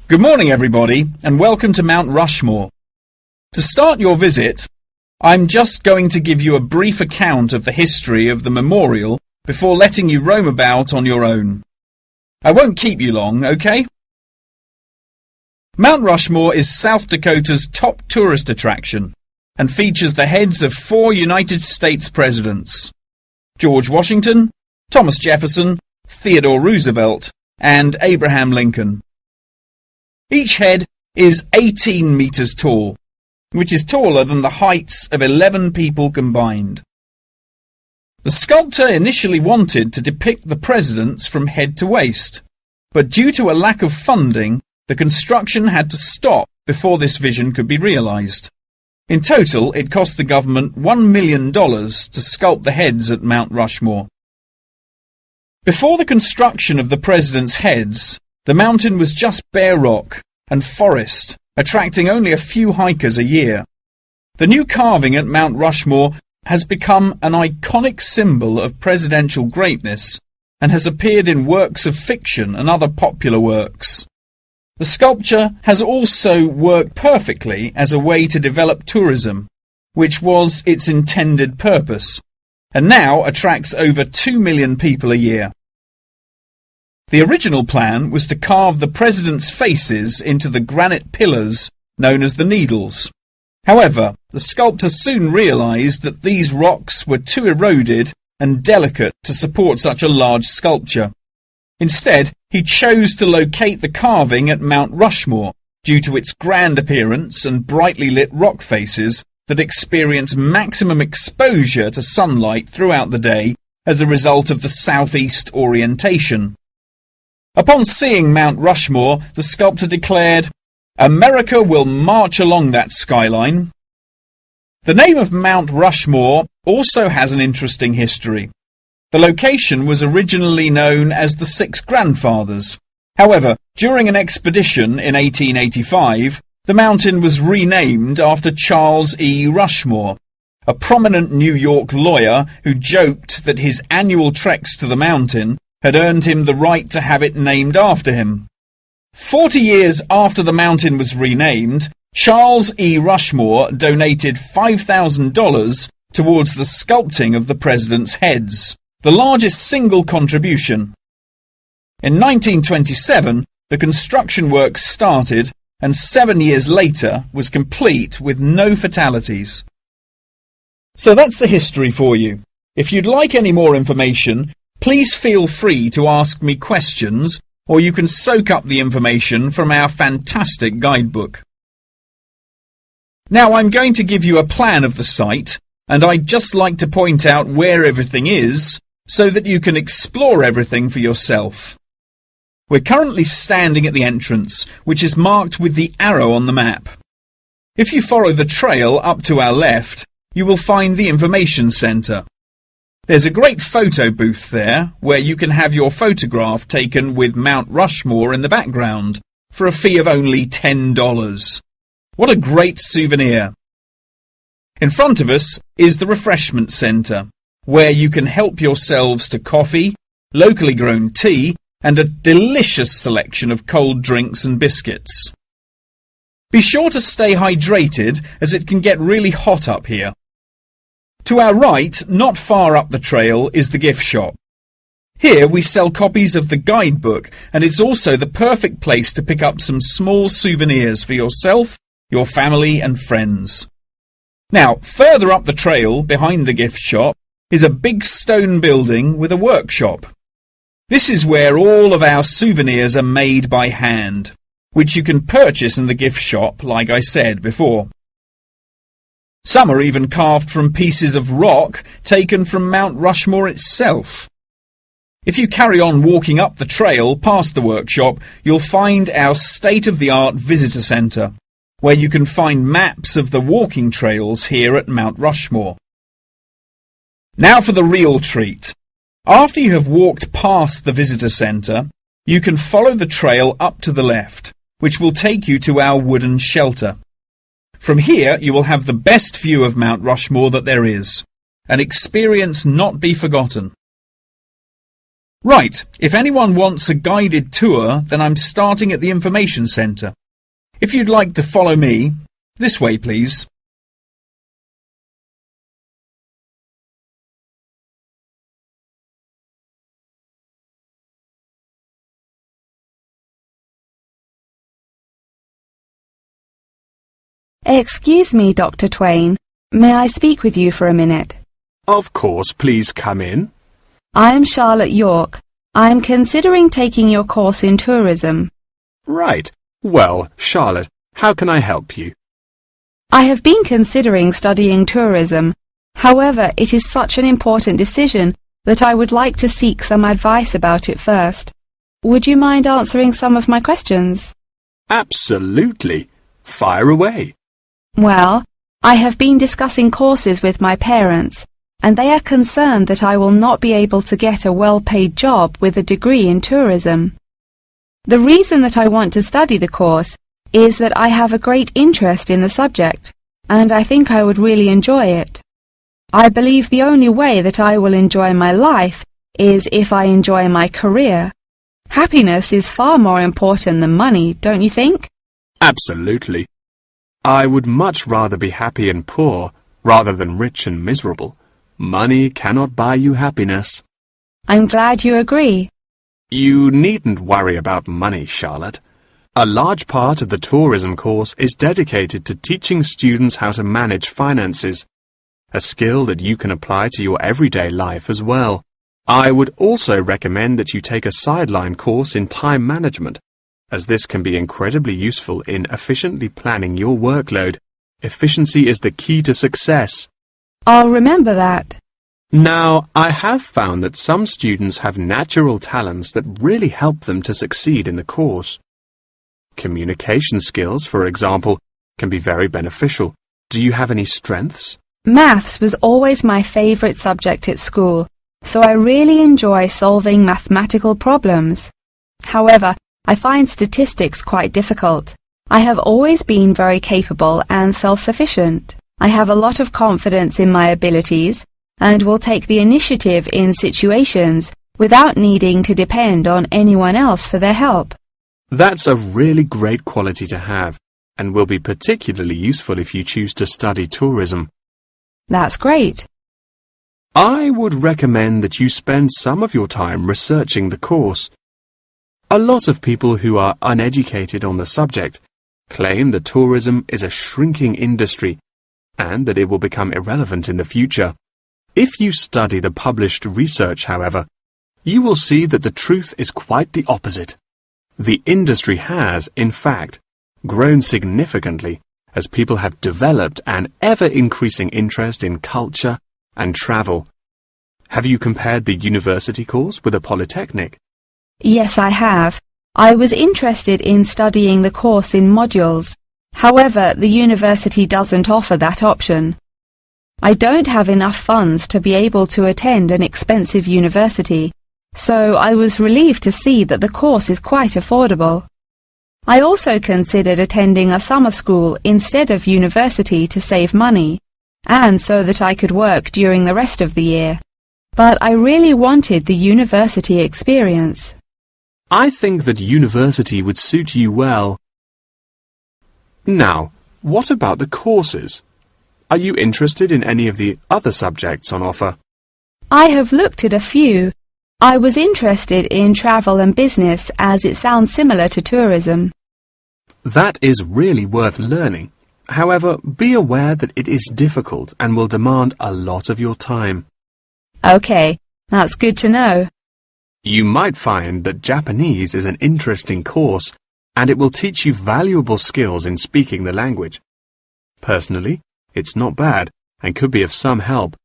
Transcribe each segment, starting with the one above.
Good morning, everybody, and welcome to Mount Rushmore. To start your visit, I'm just going to give you a brief account of the history of the memorial before letting you roam about on your own. I won't keep you long, okay? Mount Rushmore is South Dakota's top tourist attraction and features the heads of 4 United States presidents: George Washington, Thomas Jefferson, Theodore Roosevelt, and Abraham Lincoln. Each head is 18 meters tall, which is taller than the heights of 11 people combined. The sculptor initially wanted to depict the presidents from head to waist, but due to a lack of funding, the construction had to stop before this vision could be realized. In total, it cost the government $1 million to sculpt the heads at Mount Rushmore. Before the construction of the presidents' heads, the mountain was just bare rock and forest, attracting only a few hikers a year. The new carving at Mount Rushmore has become an iconic symbol of presidential greatness and has appeared in works of fiction and other popular works. The sculpture has also worked perfectly as a way to develop tourism, which was its intended purpose, and now attracts over 2 million people a year. The original plan was to carve the presidents' faces into the granite pillars known as the Needles. However, the sculptor soon realized that these rocks were too eroded and delicate to support such a large sculpture. Instead, he chose to locate the carving at Mount Rushmore due to its grand appearance and brightly lit rock faces that experience maximum exposure to sunlight throughout the day as a result of the southeast orientation. Upon seeing Mount Rushmore, the sculptor declared, "America will march along that skyline." The name of Mount Rushmore also has an interesting history. The location was originally known as the Six Grandfathers. However, during an expedition in 1885, the mountain was renamed after Charles E. Rushmore, a prominent New York lawyer who joked that his annual treks to the mountain had earned him the right to have it named after him. 40 years after the mountain was renamed, Charles E. Rushmore donated $5,000 towards the sculpting of the presidents' heads, the largest single contribution. In 1927, the construction work started and 7 years later was complete with no fatalities. So that's the history for you. If you'd like any more information, please feel free to ask me questions, or you can soak up the information from our fantastic guidebook. Now I'm going to give you a plan of the site, and I'd just like to point out where everything is, so that you can explore everything for yourself. We're currently standing at the entrance, which is marked with the arrow on the map. If you follow the trail up to our left, you will find the information centre. There's a great photo booth there, where you can have your photograph taken with Mount Rushmore in the background, for a fee of only $10. What a great souvenir! In front of us is the refreshment centre, where you can help yourselves to coffee, locally grown tea, and a delicious selection of cold drinks and biscuits. Be sure to stay hydrated, as it can get really hot up here. To our right, not far up the trail, is the gift shop. Here we sell copies of the guidebook, and it's also the perfect place to pick up some small souvenirs for yourself, your family and friends. Now, further up the trail, behind the gift shop, is a big stone building with a workshop. This is where all of our souvenirs are made by hand, which you can purchase in the gift shop, like I said before. Some are even carved from pieces of rock taken from Mount Rushmore itself. If you carry on walking up the trail past the workshop, you'll find our state-of-the-art visitor centre, where you can find maps of the walking trails here at Mount Rushmore. Now for the real treat. After you have walked past the visitor centre, you can follow the trail up to the left, which will take you to our wooden shelter. From here, you will have the best view of Mount Rushmore that there is, an experience not be forgotten. Right, if anyone wants a guided tour, then I'm starting at the information centre. If you'd like to follow me, this way please. Excuse me, Dr. Twain. May I speak with you for a minute? Of course, please come in. I'm Charlotte York. I'm considering taking your course in tourism. Right. Well, Charlotte, how can I help you? I have been considering studying tourism. However, it is such an important decision that I would like to seek some advice about it first. Would you mind answering some of my questions? Absolutely. Fire away. Well, I have been discussing courses with my parents, and they are concerned that I will not be able to get a well-paid job with a degree in tourism. The reason that I want to study the course is that I have a great interest in the subject, and I think I would really enjoy it. I believe the only way that I will enjoy my life is if I enjoy my career. Happiness is far more important than money, don't you think? Absolutely. I would much rather be happy and poor rather than rich and miserable. Money cannot buy you happiness. I'm glad you agree. You needn't worry about money, Charlotte. A large part of the tourism course is dedicated to teaching students how to manage finances, a skill that you can apply to your everyday life as well. I would also recommend that you take a sideline course in time management, as this can be incredibly useful in efficiently planning your workload. Efficiency is the key to success. I'll remember that. Now, I have found that some students have natural talents that really help them to succeed in the course. Communication skills, for example, can be very beneficial. Do you have any strengths? Maths was always my favourite subject at school, so I really enjoy solving mathematical problems. However, I find statistics quite difficult. I have always been very capable and self-sufficient. I have a lot of confidence in my abilities and will take the initiative in situations without needing to depend on anyone else for their help. That's a really great quality to have and will be particularly useful if you choose to study tourism. That's great. I would recommend that you spend some of your time researching the course. A lot of people who are uneducated on the subject claim that tourism is a shrinking industry and that it will become irrelevant in the future. If you study the published research, however, you will see that the truth is quite the opposite. The industry has, in fact, grown significantly as people have developed an ever-increasing interest in culture and travel. Have you compared the university course with a polytechnic? Yes, I have. I was interested in studying the course in modules. However, the university doesn't offer that option. I don't have enough funds to be able to attend an expensive university, so I was relieved to see that the course is quite affordable. I also considered attending a summer school instead of university to save money, and so that I could work during the rest of the year. But I really wanted the university experience. I think that university would suit you well. Now, what about the courses? Are you interested in any of the other subjects on offer? I have looked at a few. I was interested in travel and business as it sounds similar to tourism. That is really worth learning. However, be aware that it is difficult and will demand a lot of your time. Okay, that's good to know. You might find that Japanese is an interesting course and it will teach you valuable skills in speaking the language. Personally, it's not bad and could be of some help,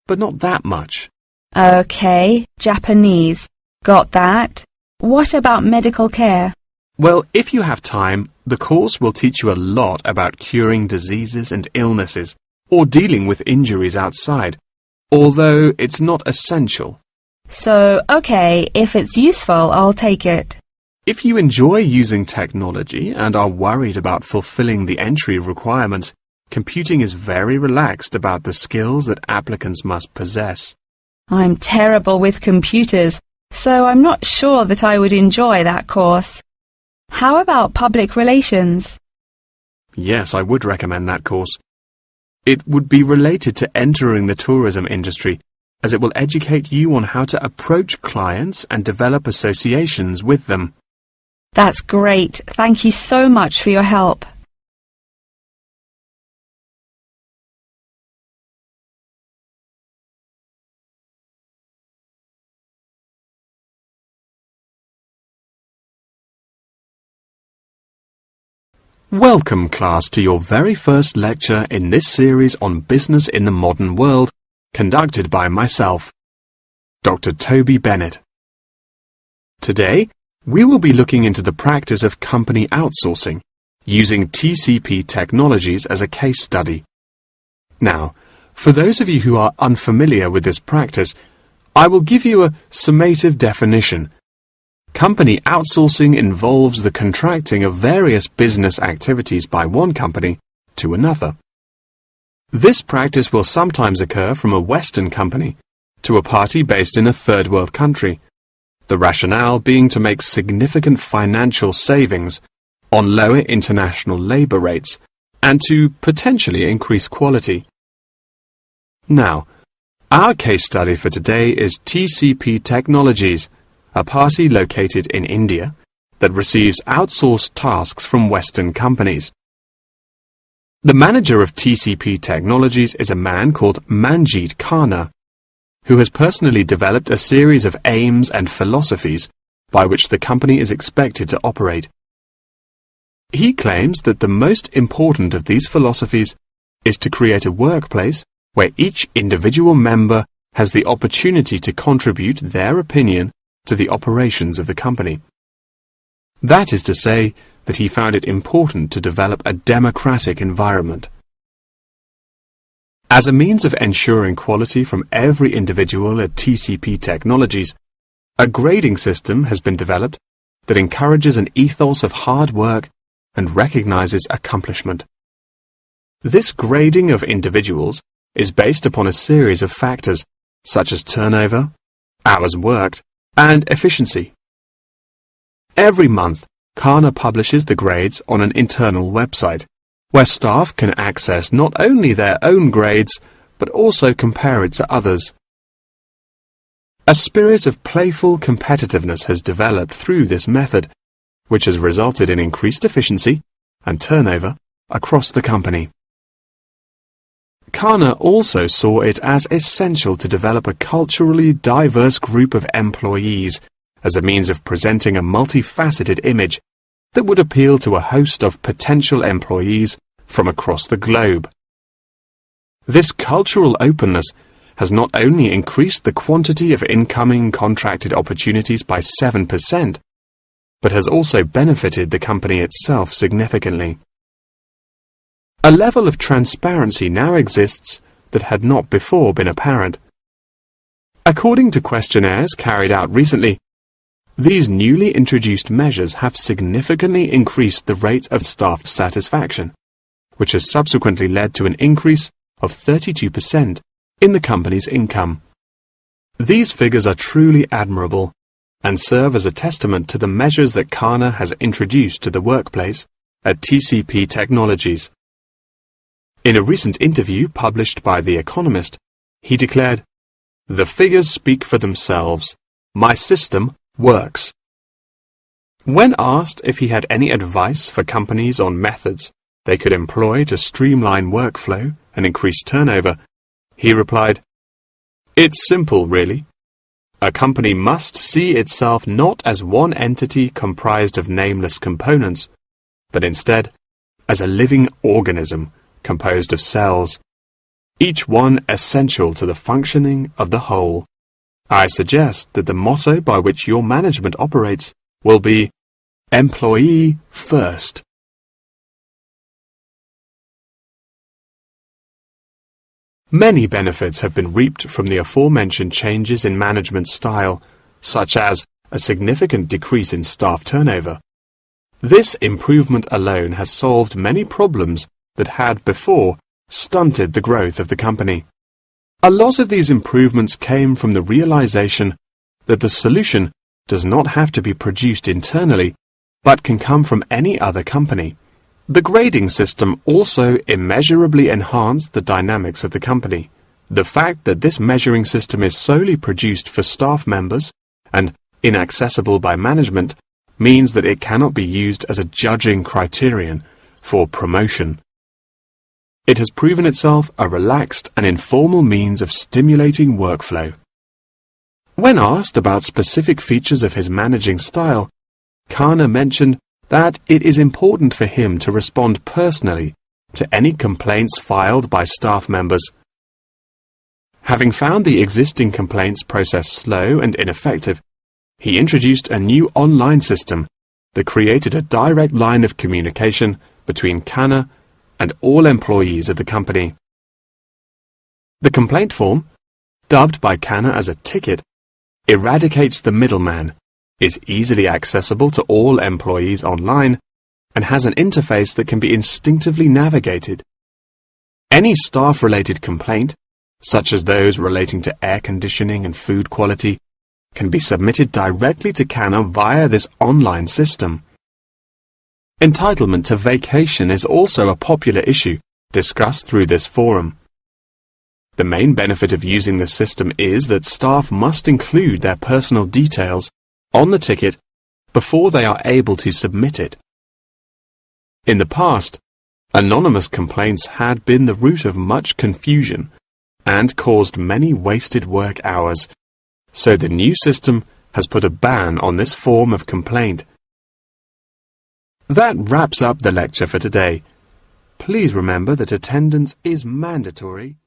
but not that much. Okay, Japanese. Got that. What about medical care? Well, if you have time, the course will teach you a lot about curing diseases and illnesses or dealing with injuries outside, although it's not essential. So, okay, if it's useful, I'll take it. If you enjoy using technology and are worried about fulfilling the entry requirements, computing is very relaxed about the skills that applicants must possess. I'm terrible with computers. so I'm not sure that I would enjoy that course. How about public relations? Yes, I would recommend that course. It would be related to entering the tourism industry, as it will educate you on how to approach clients and develop associations with them. That's great. Thank you so much for your help. Welcome, class, to your very first lecture in this series on business in the modern world, conducted by myself, Dr. Toby Bennett. Today, we will be looking into the practice of company outsourcing, using TCP technologies as a case study. Now, for those of you who are unfamiliar with this practice, I will give you a summative definition. Company outsourcing involves the contracting of various business activities by one company to another. This practice will sometimes occur from a Western company to a party based in a third world country, the rationale being to make significant financial savings on lower international labour rates and to potentially increase quality. Now, our case study for today is TCP Technologies, a party located in India that receives outsourced tasks from Western companies. The manager of TCP Technologies is a man called Manjeet Khanna, who has personally developed a series of aims and philosophies by which the company is expected to operate. He claims that the most important of these philosophies is to create a workplace where each individual member has the opportunity to contribute their opinion to the operations of the company. That is to say that he found it important to develop a democratic environment. As a means of ensuring quality from every individual at TCP Technologies, a grading system has been developed that encourages an ethos of hard work and recognizes accomplishment. This grading of individuals is based upon a series of factors such as turnover, hours worked, and efficiency. Every month, Khanna publishes the grades on an internal website, where staff can access not only their own grades, but also compare it to others. A spirit of playful competitiveness has developed through this method, which has resulted in increased efficiency and turnover across the company. Khanna also saw it as essential to develop a culturally diverse group of employees as a means of presenting a multifaceted image that would appeal to a host of potential employees from across the globe. This cultural openness has not only increased the quantity of incoming contracted opportunities by 7%, but has also benefited the company itself significantly. A level of transparency now exists that had not before been apparent. According to questionnaires carried out recently, these newly introduced measures have significantly increased the rate of staff satisfaction, which has subsequently led to an increase of 32% in the company's income. These figures are truly admirable and serve as a testament to the measures that Khanna has introduced to the workplace at TCP Technologies. In a recent interview published by The Economist, he declared, "The figures speak for themselves. My system works." When asked if he had any advice for companies on methods they could employ to streamline workflow and increase turnover, he replied, "It's simple, really. A company must see itself not as one entity comprised of nameless components, but instead as a living organism composed of cells, each one essential to the functioning of the whole. I suggest that the motto by which your management operates will be employee first." Many benefits have been reaped from the aforementioned changes in management style, such as a significant decrease in staff turnover. This improvement alone has solved many problems that had before stunted the growth of the company. A lot of these improvements came from the realization that the solution does not have to be produced internally, but can come from any other company. The grading system also immeasurably enhanced the dynamics of the company. The fact that this measuring system is solely produced for staff members and inaccessible by management means that it cannot be used as a judging criterion for promotion. It has proven itself a relaxed and informal means of stimulating workflow. When asked about specific features of his managing style, Kana mentioned that it is important for him to respond personally to any complaints filed by staff members. Having found the existing complaints process slow and ineffective, he introduced a new online system that created a direct line of communication between Kana and all employees of the company. The complaint form, dubbed by Kana as a ticket, eradicates the middleman, is easily accessible to all employees online, and has an interface that can be instinctively navigated. Any staff-related complaint, such as those relating to air conditioning and food quality, can be submitted directly to Kana via this online system. Entitlement to vacation is also a popular issue discussed through this forum. The main benefit of using this system is that staff must include their personal details on the ticket before they are able to submit it. In the past, anonymous complaints had been the root of much confusion and caused many wasted work hours, so the new system has put a ban on this form of complaint. That wraps up the lecture for today. Please remember that attendance is mandatory.